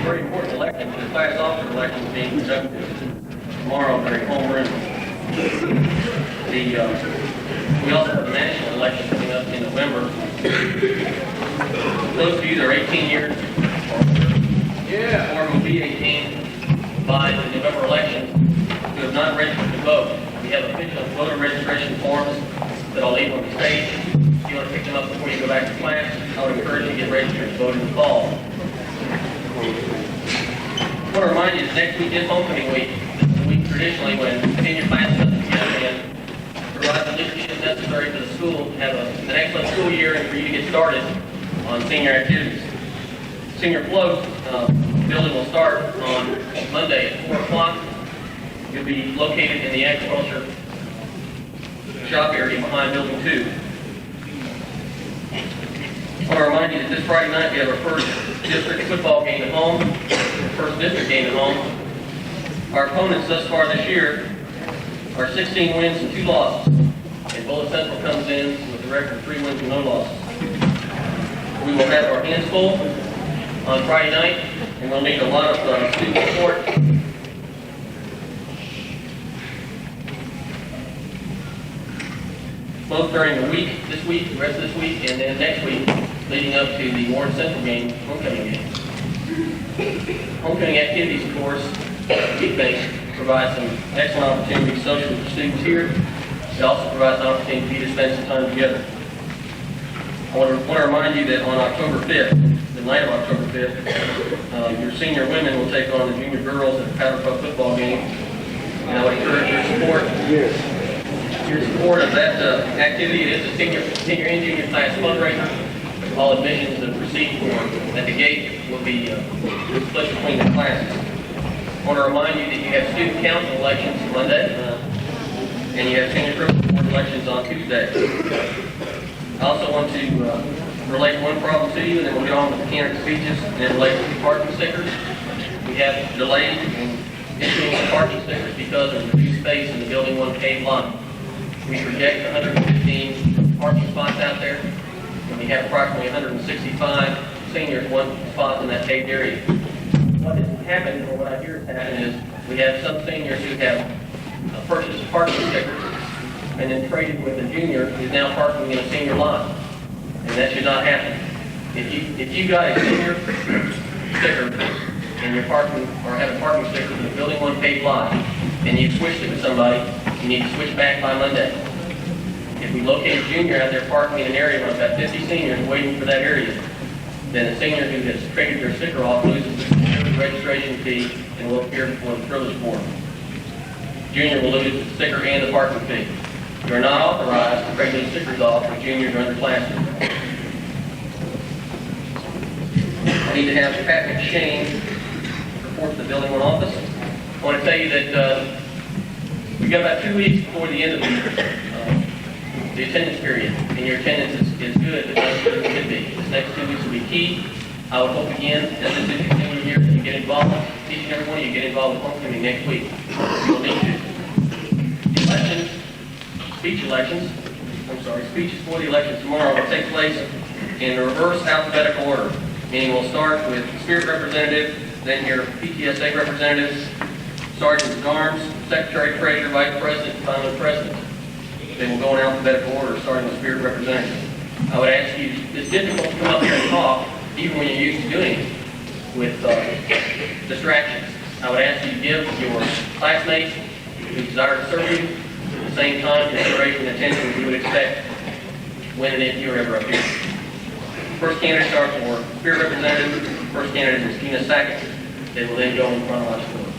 very important election, the class officer election is being conducted tomorrow during homeroom. We also have a national election coming up in November. Those of you that are 18 years or will be 18 by the November election who have not registered to vote, we have official voter registration forms that I'll leave on the stage. If you want to pick them up before you go back to class, I would encourage you to get registered to vote in the fall. I want to remind you that next week is homecoming week. This is the week traditionally when senior class doesn't get in, provide the leadership necessary for the school to have an excellent school year and for you to get started on senior activities. Senior float building will start on Monday at 4 o'clock. You'll be located in the agriculture shop area behind Building 2. I want to remind you that this Friday night we have our first district football game at home, first district game at home. Our opponents thus far this year are 16 wins and 2 losses, and Bullitt Central comes in with a record of 3 wins and no losses. We will have our hands full on Friday night, and we'll need a lot of student support. Both during the week, this week, the rest of this week, and then next week, leading up to the Warren Central game, homecoming game. Homecoming activities, of course, we think provide some excellent opportunities socially for students here. It also provides an opportunity for you to spend some time together. I want to remind you that on October 5th, the night of October 5th, your senior women will take on the junior girls at the Powder Puff football game. And I would encourage your support. Your support of that activity. It is a senior and junior class fundraiser. All admissions that proceed at the gate will be split between the classes. I want to remind you that you have student council elections Monday, and you have senior group board elections on Tuesday. I also want to relate one problem to you, and then we'll get on with the candidate speeches and relate to the parking stickers. We have delayed in issuing the parking stickers because of reduced space in the Building 1 paved lot. We project 115 parking spots out there, and we have approximately 165 seniors, 1 spot in that paved area. What has happened, or what I hear has happened, is we have some seniors who have purchased parking stickers and then traded with a junior who's now parking in a senior lot, and that should not happen. If you got a senior sticker and you're parking or have a parking sticker in the Building 1 paved lot, and you've switched it with somebody, you need to switch back by Monday. If we locate a junior out there parking in an area where I've got 50 seniors waiting for that area, then the senior who has traded their sticker off loses the registration fee and will appear before the privilege board. Junior will lose the sticker and the parking fee. You are not authorized to trade those stickers off with juniors or underclassmen. I need to have Pat McShane report to the Building 1 office. I want to tell you that we've got about 2 weeks before the end of the attendance period, and your attendance is good, but not as good as it could be. This next 2 weeks will be key. I would hope again, as this is continuing year, that you get involved. Each and every one of you get involved with homecoming next week. You'll need to. Elections, speeches for the elections tomorrow will take place in the reverse alphabetical order, meaning we'll start with Spirit representative, then your PTSA representatives, sergeants at arms, secretary, treasurer, vice president, and finally president. They will go in alphabetical order, starting with Spirit representative. I would ask you, it's difficult to come up here and talk, even when you're used to doing it, with distractions. I would ask you to give your classmates who desire to serve you the same time, consideration, and attention that you would expect when and if you were ever up here. First candidates are for Spirit representative. First candidate is Tina Sackett. They will then go in chronological order.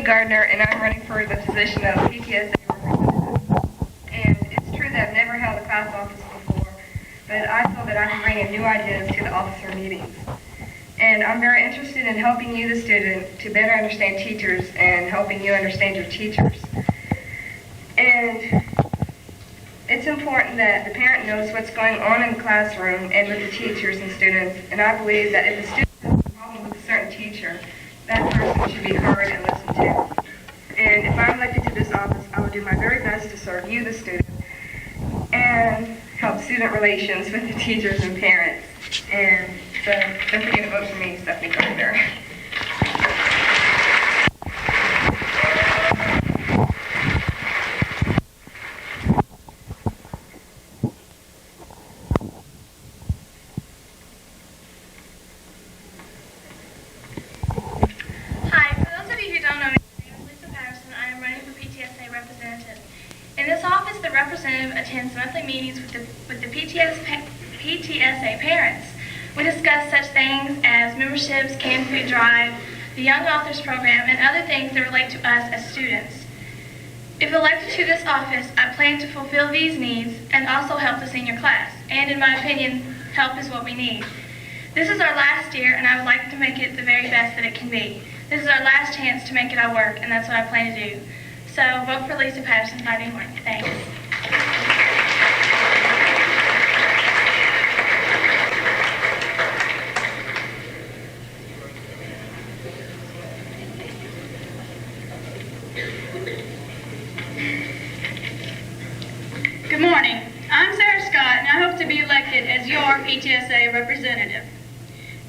Gardner, and I'm running for the position of PTSA representative. And it's true that I've never held a class office before, but I feel that I can bring in new ideas to the officer meetings. And I'm very interested in helping you, the student, to better understand teachers and helping you understand your teachers. And it's important that the parent knows what's going on in the classroom and with the teachers and students. And I believe that if a student has a problem with a certain teacher, that person should be heard and listened to. And if I'm elected to this office, I will do my very best to serve you, the student, and help student relations with the teachers and parents. And so don't forget to vote for me, Stephanie Gardner. Attends monthly meetings with the PTSA parents. We discuss such things as memberships, canned food drive, the Young Authors Program, and other things that relate to us as students. If elected to this office, I plan to fulfill these needs and also help the senior class. And in my opinion, help is what we need. This is our last year, and I would like to make it the very best that it can be. This is our last chance to make it our work, and that's what I plan to do. So vote for Lisa Patterson 5 Horn. Thanks. be elected as your PTSA representative.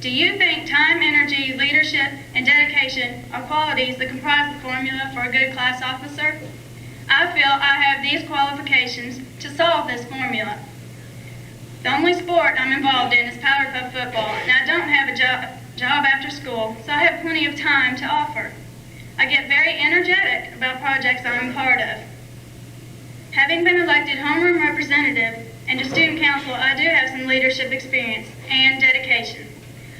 Do you think time, energy, leadership, and dedication are qualities that comprise the formula for a good class officer? I feel I have these qualifications to solve this formula. The only sport I'm involved in is Powder Puff football, and I don't have a job after school, so I have plenty of time to offer. I get very energetic about projects I'm a part of. Having been elected homeroom representative and to student council, I do have some leadership experience and dedication.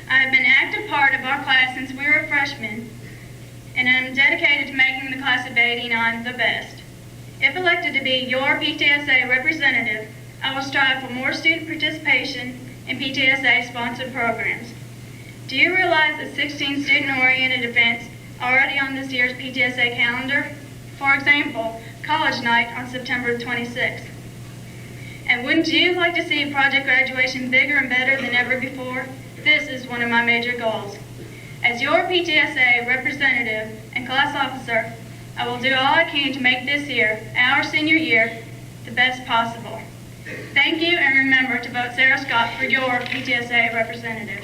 I have been an active part of our class since we were freshmen, and I'm dedicated to making the class of '89 the best. If elected to be your PTSA representative, I will strive for more student participation in PTSA-sponsored programs. Do you realize that 16 student-oriented events are already on this year's PTSA calendar? For example, College Night on September 26th. And wouldn't you like to see project graduation bigger and better than ever before? This is one of my major goals. As your PTSA representative and class officer, I will do all I can to make this year, our senior year, the best possible. Thank you, and remember to vote Sarah Scott for your PTSA representative.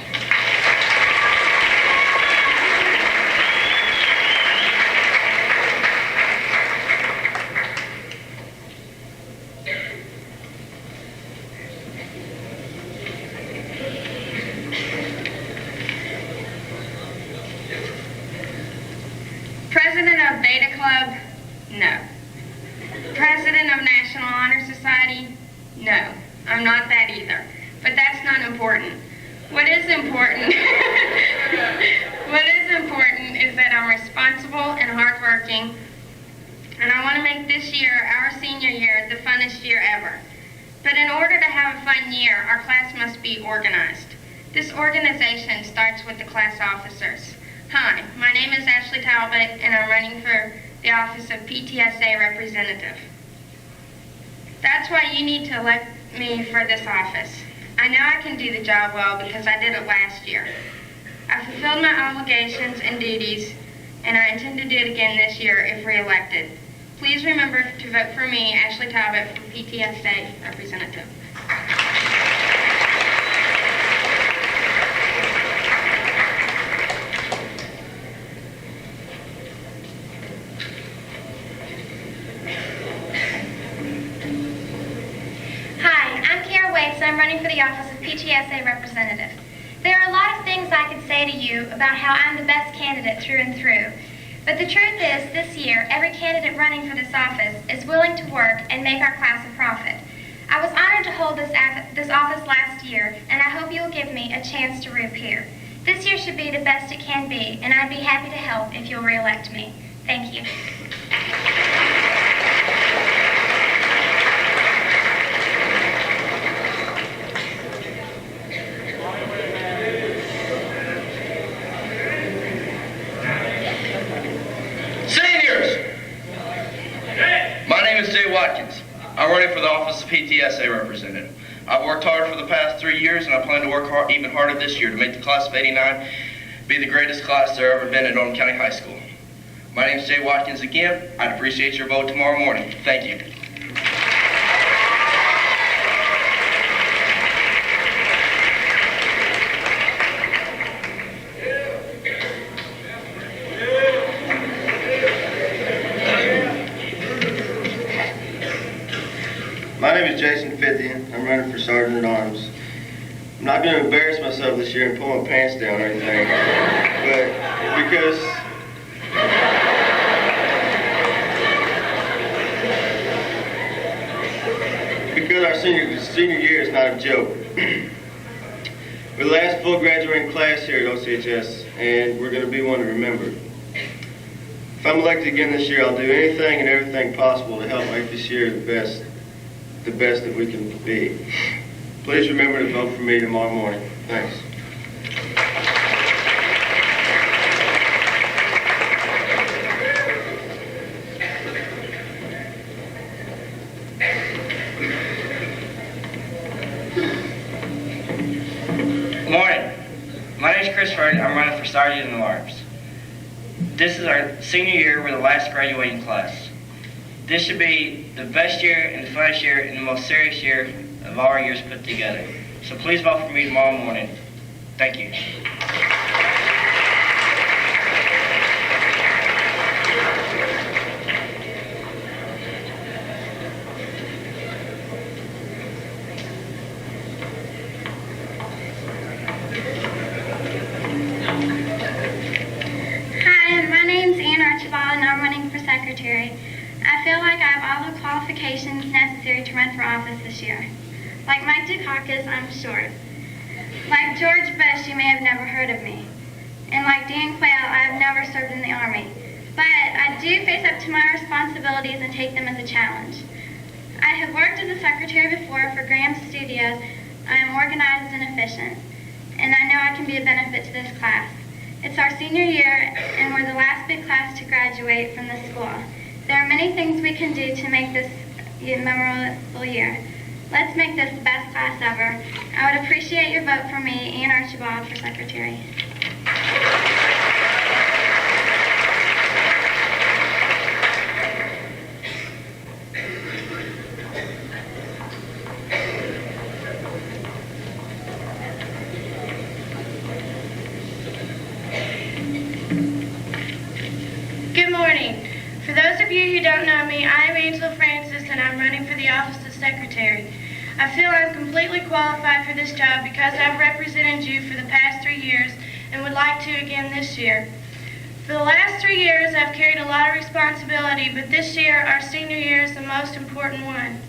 President of Beta Club? No. President of National Honor Society? No, I'm not that either. But that's not important. What is important is that I'm responsible and hardworking, and I want to make this year, our senior year, the funnest year ever. But in order to have a fun year, our class must be organized. This organization starts with the class officers. Hi, my name is Ashley Talbot, and I'm running for the office of PTSA representative. That's why you need to elect me for this office. I know I can do the job well because I did it last year. I fulfilled my obligations and duties, and I intend to do it again this year if re-elected. Please remember to vote for me, Ashley Talbot, for PTSA representative. I'm running for the office of PTSA representative. There are a lot of things I could say to you about how I'm the best candidate through and through. But the truth is, this year, every candidate running for this office is willing to work and make our class a profit. I was honored to hold this office last year, and I hope you'll give me a chance to reappear. This year should be the best it can be, and I'd be happy to help if you'll re-elect me. Thank you. I'm running for the office of PTSA representative. I've worked hard for the past 3 years, and I plan to work even harder this year to make the class of '89 be the greatest class there ever been at Oldham County High School. My name is Jay Watkins again. I'd appreciate your vote tomorrow morning. Thank you. My name is Jason Fithian. I'm running for Sergeant at Arms. I'm not going to embarrass myself this year and pull my pants down or anything, but because our senior year is not a joke. We're the last full graduating class here at OCHS, and we're going to be one to remember. If I'm elected again this year, I'll do anything and everything possible to help make this year the best that we can be. Please remember to vote for me tomorrow morning. Thanks. Good morning. My name is Christopher. I'm running for Sergeant in the Arms. This is our senior year. We're the last graduating class. This should be the best year and the funnest year and the most serious year of all our years put together. So please vote for me tomorrow morning. Thank you. Secretary. I feel like I have all the qualifications necessary to run for office this year. Like Mike Dukakis, I'm short. Like George Bush, you may have never heard of me. And like Dan Quayle, I have never served in the Army. But I do face up to my responsibilities and take them as a challenge. I have worked as a secretary before for Graham Studios. I am organized and efficient. And I know I can be a benefit to this class. It's our senior year, and we're the last big class to graduate from this school. There are many things we can do to make this a memorable year. Let's make this the best class ever. I would appreciate your vote for me and Archibald for secretary. For those of you who don't know me, I am Angela Francis and I'm running for the office of secretary. I feel I'm completely qualified for this job because I've represented you for the past 3 years and would like to again this year. For the last 3 years, I've carried a lot of responsibility, but this year, our senior year, is the most important one.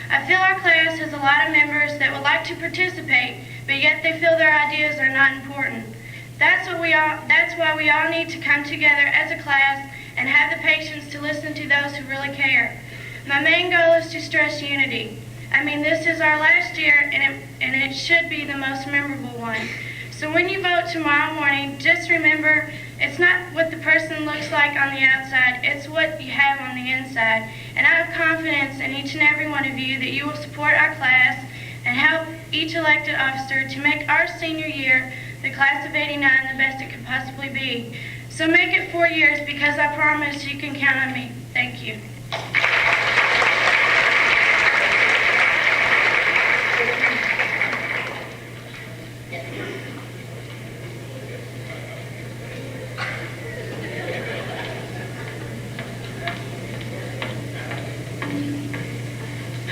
I feel our class has a lot of members that would like to participate, but yet they feel their ideas are not important. That's why we all need to come together as a class and have the patience to listen to those who really care. My main goal is to stress unity. I mean, this is our last year, and it should be the most memorable one. So when you vote tomorrow morning, just remember, it's not what the person looks like on the outside, it's what you have on the inside. And I have confidence in each and every one of you that you will support our class and help each elected officer to make our senior year, the class of '89, the best it could possibly be. So make it 4 years, because I promise you can count on me. Thank you.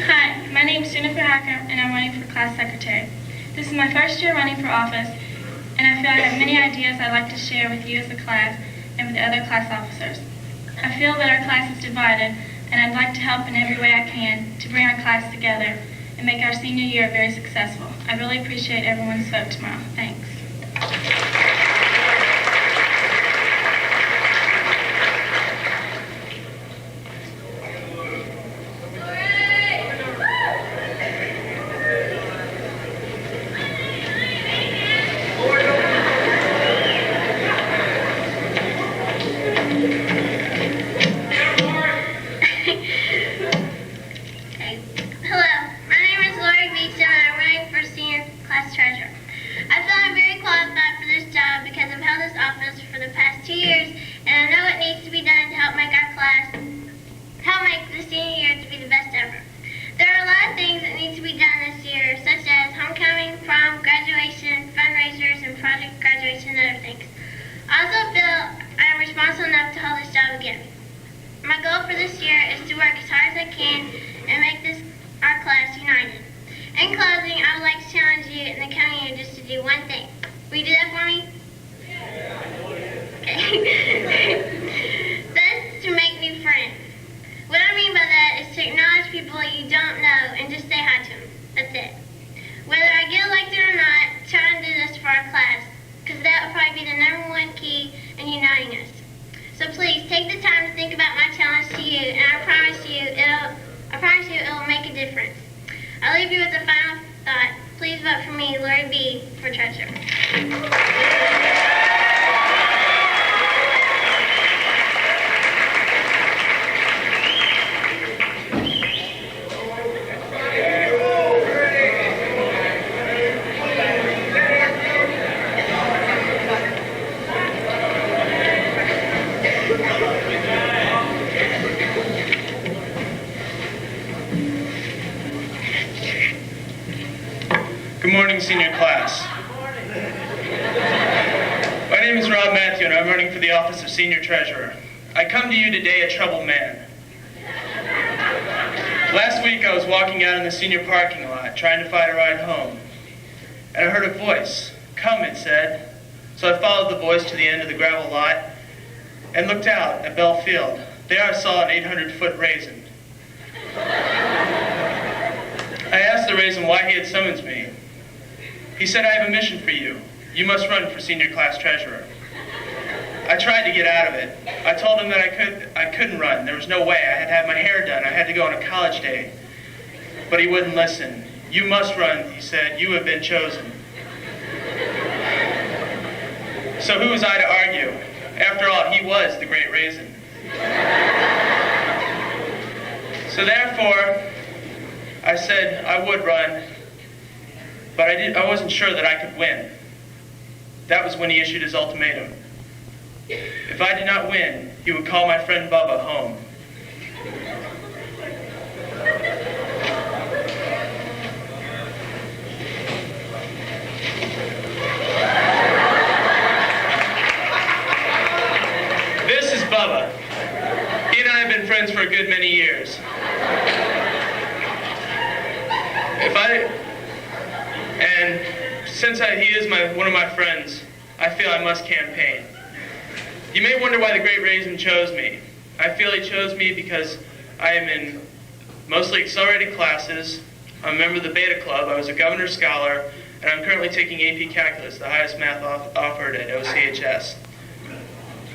Hi, my name is Jennifer Hacker, and I'm running for class secretary. This is my first year running for office, and I feel I have many ideas I'd like to share with you as a class and with the other class officers. I feel that our class is divided, and I'd like to help in every way I can to bring our class together and make our senior year very successful. I really appreciate everyone's vote tomorrow. Thanks. Good morning, senior class. My name is Rob Matthew, and I'm running for the office of Senior Treasurer. I come to you today a troubled man. Last week, I was walking out in the senior parking lot, trying to find a ride home, and I heard a voice. Come, it said. So I followed the voice to the end of the gravel lot and looked out at Bell Field. There I saw an 800-foot raisin. I asked the raisin why he had summoned me. He said, I have a mission for you. You must run for senior class treasurer. I tried to get out of it. I told him that I couldn't run. There was no way. I had to have my hair done. I had to go on a college day. But he wouldn't listen. You must run, he said. You have been chosen. So who was I to argue? After all, he was the great raisin. So therefore, I said I would run, but I wasn't sure that I could win. That was when he issued his ultimatum. If I did not win, he would call my friend Bubba home. This is Bubba. He and I have been friends for a good many years. Since he is one of my friends, I feel I must campaign. You may wonder why the great raisin chose me. I feel he chose me because I am in mostly accelerated classes. I'm a member of the Beta Club. I was a Governor's Scholar, and I'm currently taking AP Calculus, the highest math offered at OCHS.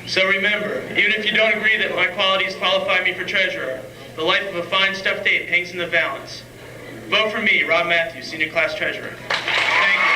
So remember, even if you don't agree that my qualities qualify me for treasurer, the life of a fine stuffed ape hangs in the balance. Vote for me, Rob Matthews, senior class treasurer. Thank you.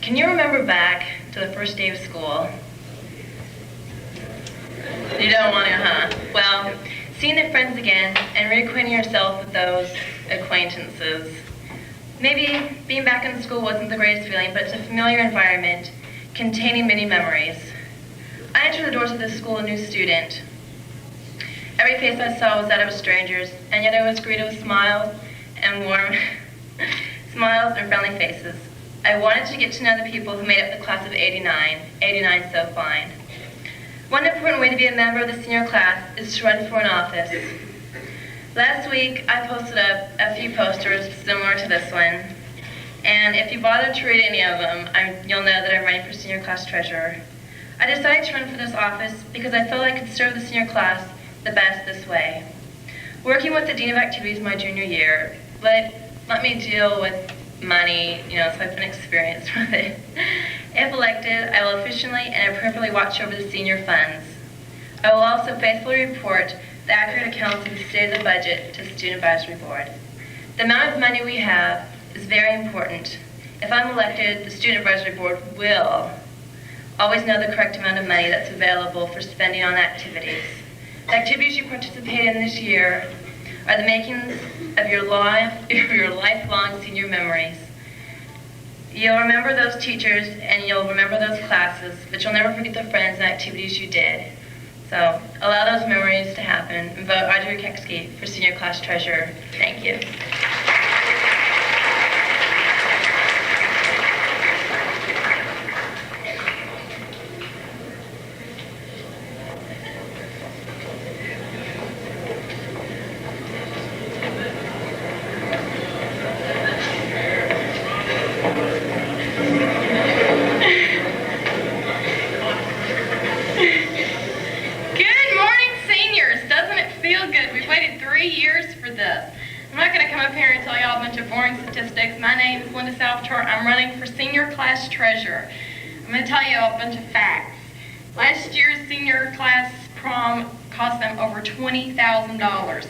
Can you remember back to the first day of school? You don't want to, huh? Well, seeing the friends again and reacquainting yourself with those acquaintances. Maybe being back in school wasn't the greatest feeling, but it's a familiar environment containing many memories. I entered the doors of this school a new student. Every face I saw was that of strangers, and yet I was greeted with smiles and warm smiles and friendly faces. I wanted to get to know the people who made up the class of 89. 89 so fine. One important way to be a member of the senior class is to run for an office. Last week, I posted up a few posters similar to this one, and if you bother to read any of them, you'll know that I'm running for senior class treasurer. I decided to run for this office because I felt I could serve the senior class the best this way. Working with the Dean of Activities my junior year, let me deal with money, so I've been experienced with it. If elected, I will efficiently and appropriately watch over the senior funds. I will also faithfully report the accurate accounts of the state of the budget to the Student Advisory Board. The amount of money we have is very important. If I'm elected, the Student Advisory Board will always know the correct amount of money that's available for spending on activities. The activities you participate in this year are the makings of your lifelong senior memories. You'll remember those teachers and you'll remember those classes, but you'll never forget the friends and activities you did. So allow those memories to happen and vote Audrey Keksky for senior class treasurer. Thank you. I'm running for senior class treasurer. I'm going to tell you a bunch of facts. Last year's senior class prom cost them over $20,000.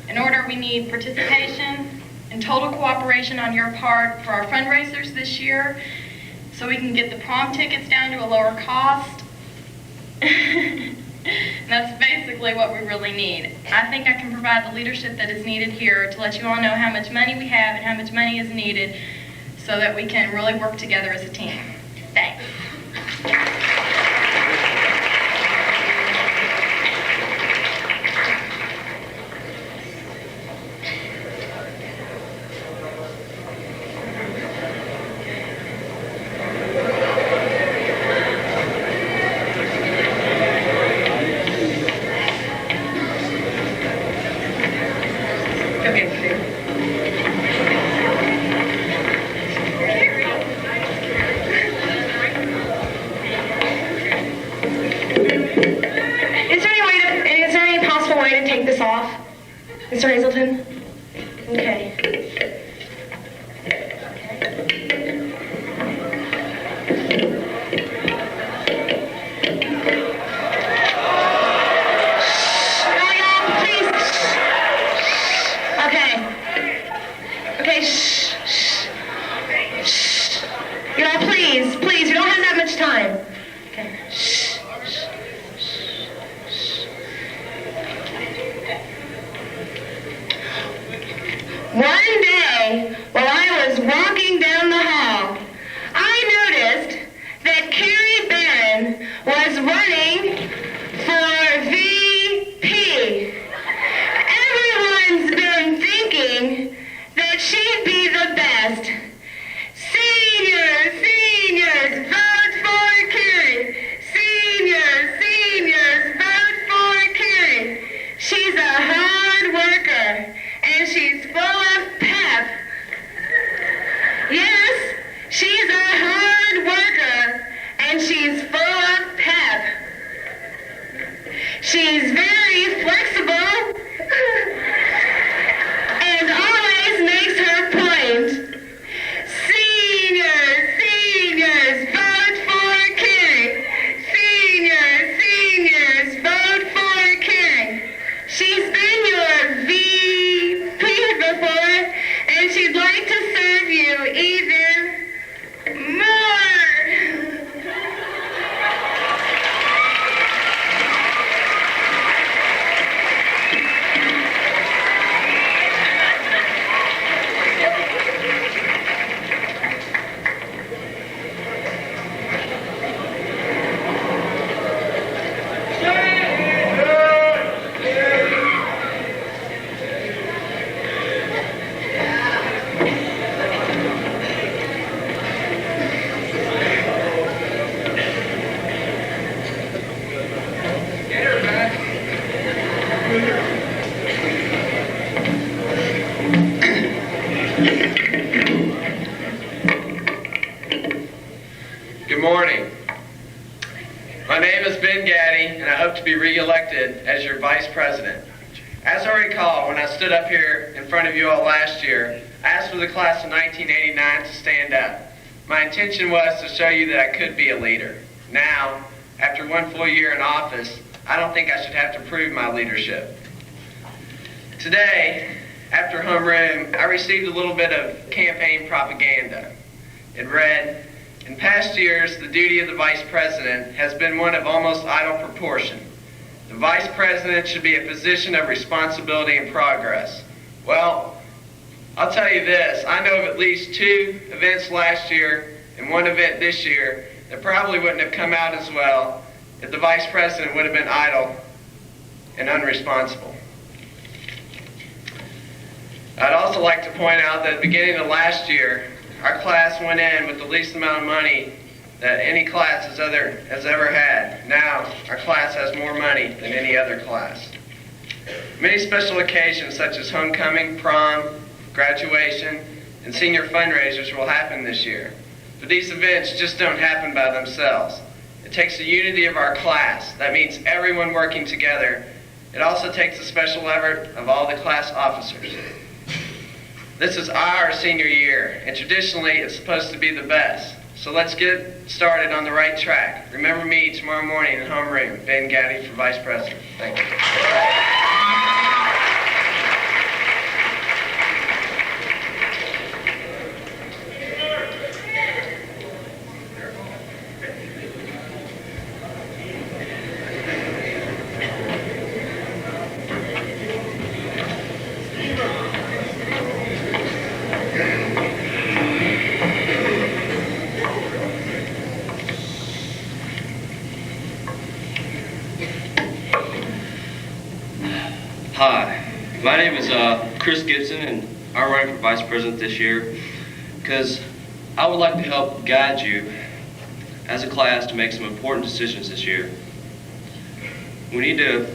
In order, we need participation and total cooperation on your part for our fundraisers this year so we can get the prom tickets down to a lower cost. That's basically what we really need. I think I can provide the leadership that is needed here to let you all know how much money we have and how much money is needed so that we can really work together as a team. Thanks. Mr. Hazelton? Okay. Okay, shh, shh, shh. You know, please, we don't have that much time. Okay, shh, shh, shh, shh. One day, while I was walking down the hall, I noticed that Carrie Barron was running for VP. Everyone's been thinking that she'd be the best. Seniors, vote for Carrie. Seniors, vote for Carrie. She's a hard worker, and she's full of pep. Yes, she's a hard worker, and she's full of pep. She's very flexible and always makes her point. Seniors, vote for Carrie. Seniors, vote for Carrie. She's been your VP before, and she'd like to serve you even more. Good morning. My name is Ben Gaddy, and I hope to be re-elected as your vice president. As I recall, when I stood up here in front of you all last year, I asked for the class of 1989 to stand up. My intention was to show you that I could be a leader. Now, after one full year in office, I don't think I should have to prove my leadership. Today, after homeroom, I received a little bit of campaign propaganda. It read, "In past years, the duty of the vice president has been one of almost idle proportion. The vice president should be a position of responsibility and progress." Well, I'll tell you this, I know of at least 2 events last year and 1 event this year that probably wouldn't have come out as well if the vice president would have been idle and unresponsible. I'd also like to point out that at the beginning of last year, our class went in with the least amount of money that any class has ever had. Now, our class has more money than any other class. Many special occasions such as homecoming, prom, graduation, and senior fundraisers will happen this year. But these events just don't happen by themselves. It takes the unity of our class. That means everyone working together. It also takes the special effort of all the class officers. This is our senior year, and traditionally it's supposed to be the best. So let's get started on the right track. Remember me tomorrow morning in homeroom. Ben Gaddy for Vice President. Thank you. My name is Chris Gibson, and I'm running for Vice President this year because I would like to help guide you as a class to make some important decisions this year. We need to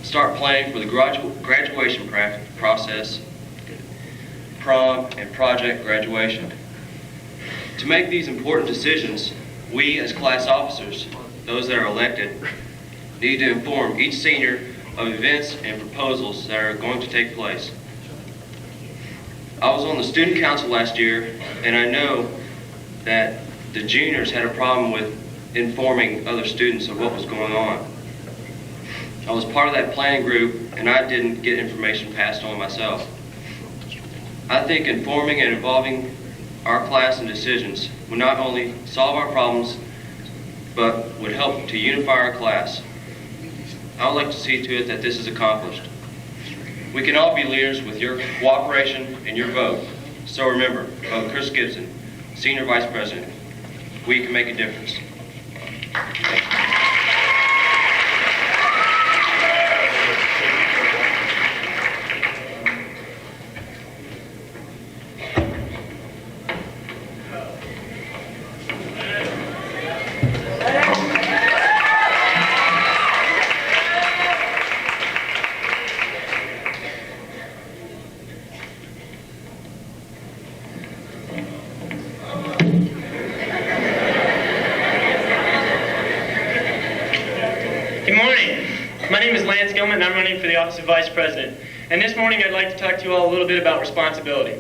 start planning for the graduation process, prom, and project graduation. To make these important decisions, we as class officers, those that are elected, need to inform each senior of events and proposals that are going to take place. I was on the student council last year, and I know that the juniors had a problem with informing other students of what was going on. I was part of that planning group, and I didn't get information passed on myself. I think informing and involving our class in decisions would not only solve our problems, but would help to unify our class. I would like to see to it that this is accomplished. We can all be leaders with your cooperation and your vote. So remember, vote Chris Gibson, Senior Vice President. We can make a difference. And I'm running for the office of Vice President. And this morning I'd like to talk to you all a little bit about responsibility.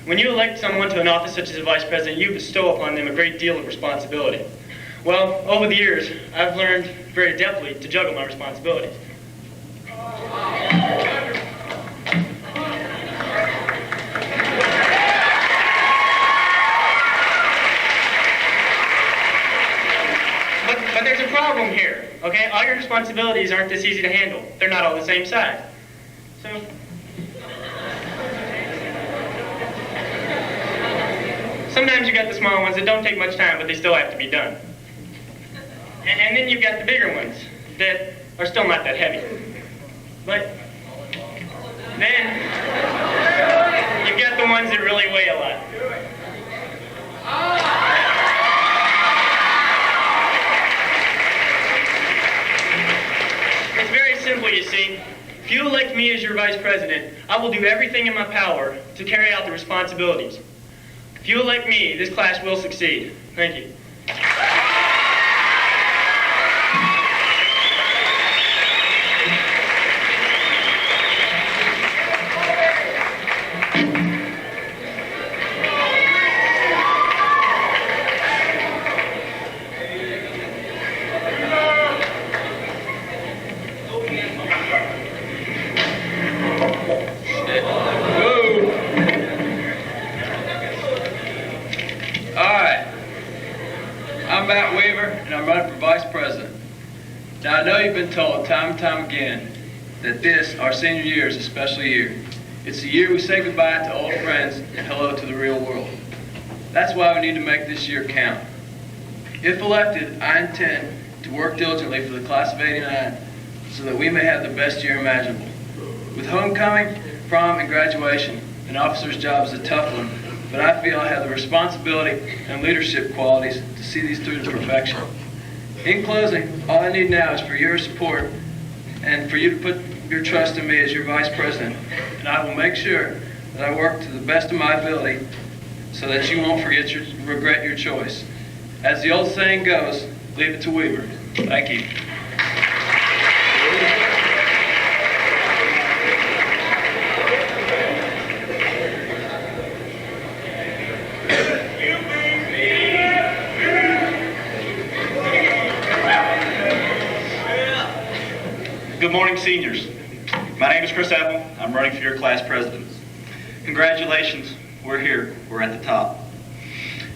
When you elect someone to an office such as a Vice President, you bestow upon them a great deal of responsibility. Well, over the years, I've learned very adeptly to juggle my responsibilities. But there's a problem here. Okay, all your responsibilities aren't this easy to handle. They're not all the same size. So, sometimes you got the small ones that don't take much time, but they still have to be done. And then you've got the bigger ones that are still not that heavy. But then you've got the ones that really weigh a lot. It's very simple, you see. If you elect me as your Vice President, I will do everything in my power to carry out the responsibilities. If you elect me, this class will succeed. Thank you. Now, I know you've been told time and time again that this, our senior year, is a special year. It's the year we say goodbye to old friends and hello to the real world. That's why we need to make this year count. If elected, I intend to work diligently for the class of '89 so that we may have the best year imaginable. With homecoming, prom, and graduation, an officer's job is a tough one, but I feel I have the responsibility and leadership qualities to see these through to perfection. In closing, all I need now is for your support and for you to put your trust in me as your Vice President, and I will make sure that I work to the best of my ability so that you won't regret your choice. As the old saying goes, leave it to Weaver. Thank you. Good morning, seniors. My name is Chris Apple. I'm running for your class president. Congratulations, we're here. We're at the top.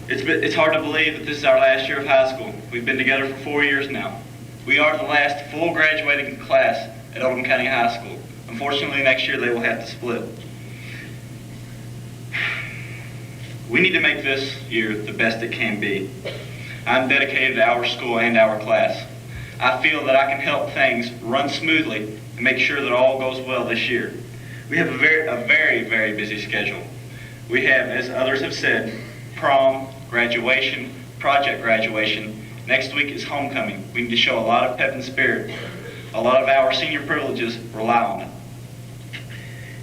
It's hard to believe that this is our last year of high school. We've been together for 4 years now. We are the last full graduating class at Oldham County High School. Unfortunately, next year they will have to split. We need to make this year the best it can be. I'm dedicated to our school and our class. I feel that I can help things run smoothly and make sure that all goes well this year. We have a very busy schedule. We have, as others have said, prom, graduation, project graduation. Next week is homecoming. We need to show a lot of pep and spirit. A lot of our senior privileges rely on it.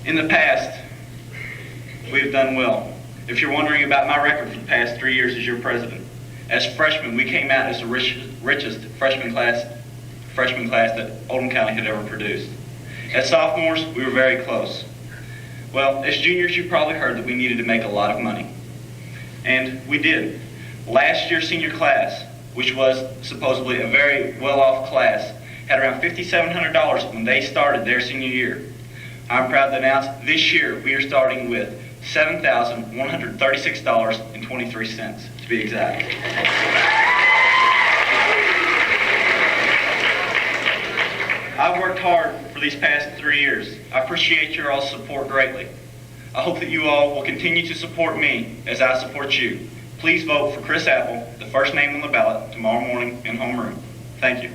In the past, we've done well. If you're wondering about my record for the past 3 years as your president, as freshmen, we came out as the richest freshman class that Oldham County had ever produced. As sophomores, we were very close. Well, as juniors, you probably heard that we needed to make a lot of money. And we did. Last year's senior class, which was supposedly a very well-off class, had around $5,700 when they started their senior year. I'm proud to announce this year we are starting with $7,136.23, to be exact. I've worked hard for these past 3 years. I appreciate your all's support greatly. I hope that you all will continue to support me as I support you. Please vote for Chris Apple, the first name on the ballot, tomorrow morning in homeroom. Thank you.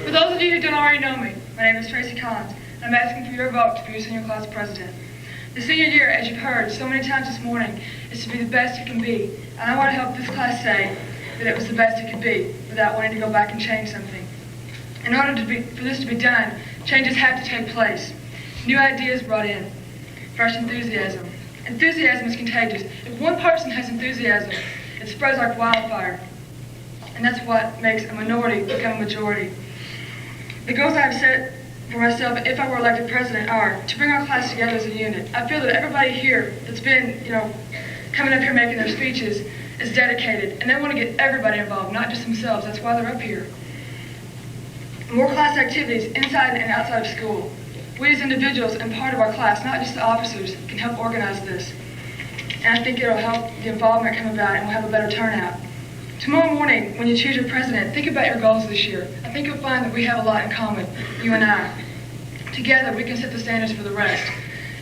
For those of you who don't already know me, my name is Tracy Collins, and I'm asking for your vote to be your senior class president. The senior year, as you've heard so many times this morning, is to be the best it can be, and I want to help this class say that it was the best it could be without wanting to go back and change something. In order for this to be done, changes have to take place. New ideas brought in, fresh enthusiasm. Enthusiasm is contagious. If one person has enthusiasm, it spreads like wildfire, and that's what makes a minority become a majority. The goals I have set for myself, if I were elected president, are to bring our class together as a unit. I feel that everybody here that's been, coming up here making their speeches is dedicated, and they want to get everybody involved, not just themselves. That's why they're up here. More class activities inside and outside of school. We as individuals and part of our class, not just the officers, can help organize this. And I think it'll help the involvement come about and we'll have a better turnout. Tomorrow morning, when you choose your president, think about your goals this year. I think you'll find that we have a lot in common, you and I. Together, we can set the standards for the rest.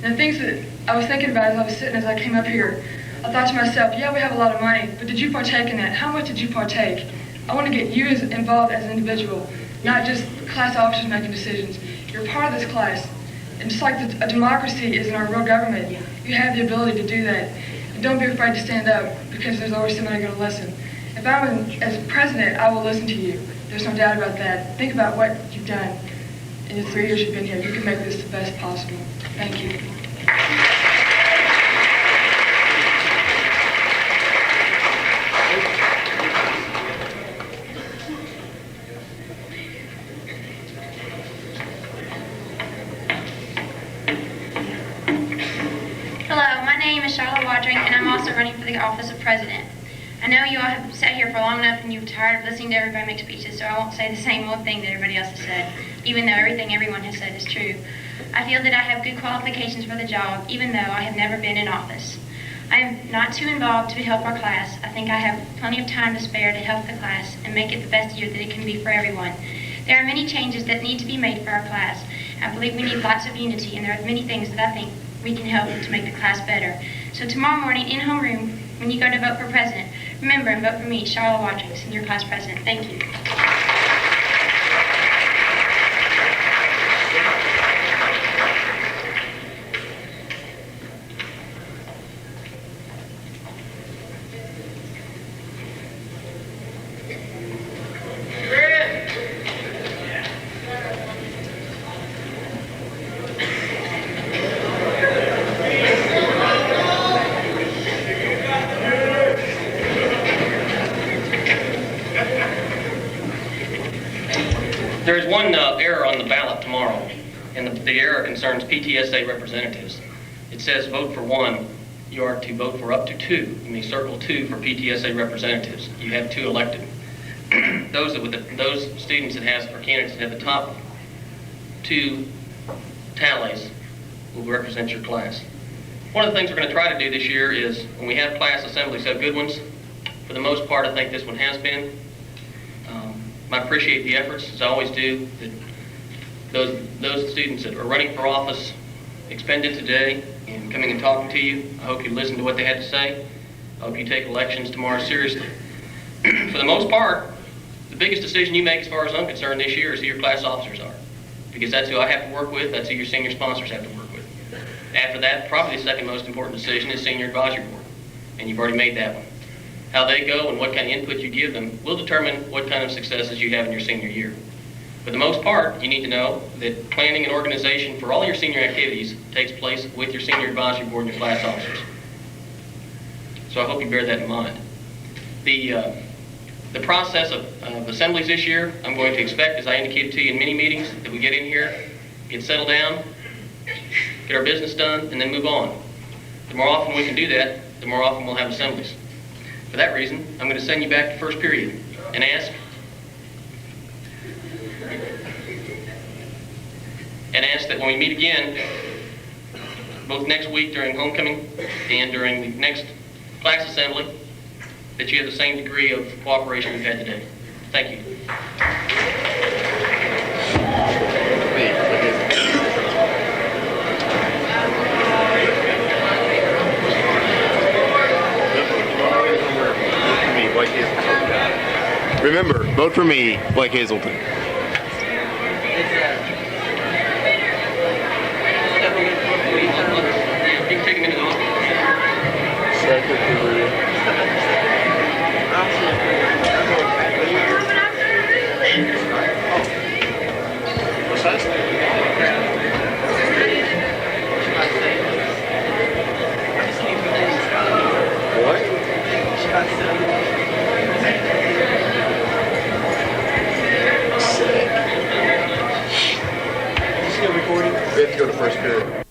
And the things that I was thinking about as I came up here, I thought to myself, yeah, we have a lot of money, but did you partake in that? How much did you partake? I want to get you involved as an individual, not just class officers making decisions. You're part of this class. And just like a democracy is in our real government, you have the ability to do that. And don't be afraid to stand up, because there's always somebody going to listen. If I'm as president, I will listen to you. There's no doubt about that. Think about what you've done in the 3 years you've been here. You can make this the best possible. Thank you. Hello, my name is Charlotte Wadring, and I'm also running for the office of president. I know you all have sat here for long enough and you're tired of listening to everybody make speeches, so I won't say the same old thing that everybody else has said, even though everything everyone has said is true. I feel that I have good qualifications for the job, even though I have never been in office. I am not too involved to help our class. I think I have plenty of time to spare to help the class and make it the best year that it can be for everyone. There are many changes that need to be made for our class. I believe we need lots of unity, and there are many things that I think we can help to make the class better. So tomorrow morning in homeroom, when you go to vote for president, remember and vote for me, Charlotte Wadring, senior class president. Thank you. There's one error on the ballot tomorrow, and the error concerns PTSA representatives. It says vote for one. You are to vote for up to two. You may circle two for PTSA representatives. You have two elected. Those students that have, or candidates that have the top two tallies will represent your class. One of the things we're going to try to do this year is, when we have class assemblies, have good ones. For the most part, I think this one has been. I appreciate the efforts, as I always do, that those students that are running for office expended today and coming and talking to you, I hope you listen to what they had to say. I hope you take elections tomorrow seriously. For the most part, the biggest decision you make as far as I'm concerned this year is who your class officers are. Because that's who I have to work with, that's who your senior sponsors have to work with. After that, probably the second most important decision is senior advisory board. And you've already made that one. How they go and what kind of input you give them will determine what kind of successes you have in your senior year. For the most part, you need to know that planning and organization for all your senior activities takes place with your senior advisory board and your class officers. So I hope you bear that in mind. The process of assemblies this year, I'm going to expect, as I indicated to you in many meetings, that we get in here, get settled down, get our business done, and then move on. The more often we can do that, the more often we'll have assemblies. For that reason, I'm going to send you back to first period and ask that when we meet again, both next week during homecoming and during the next class assembly, that you have the same degree of cooperation we've had today. Thank you. Remember, vote for me, Blake Hazelton. You can take a minute off. What's that? What? Sick. Is this still recording? We have to go to first period.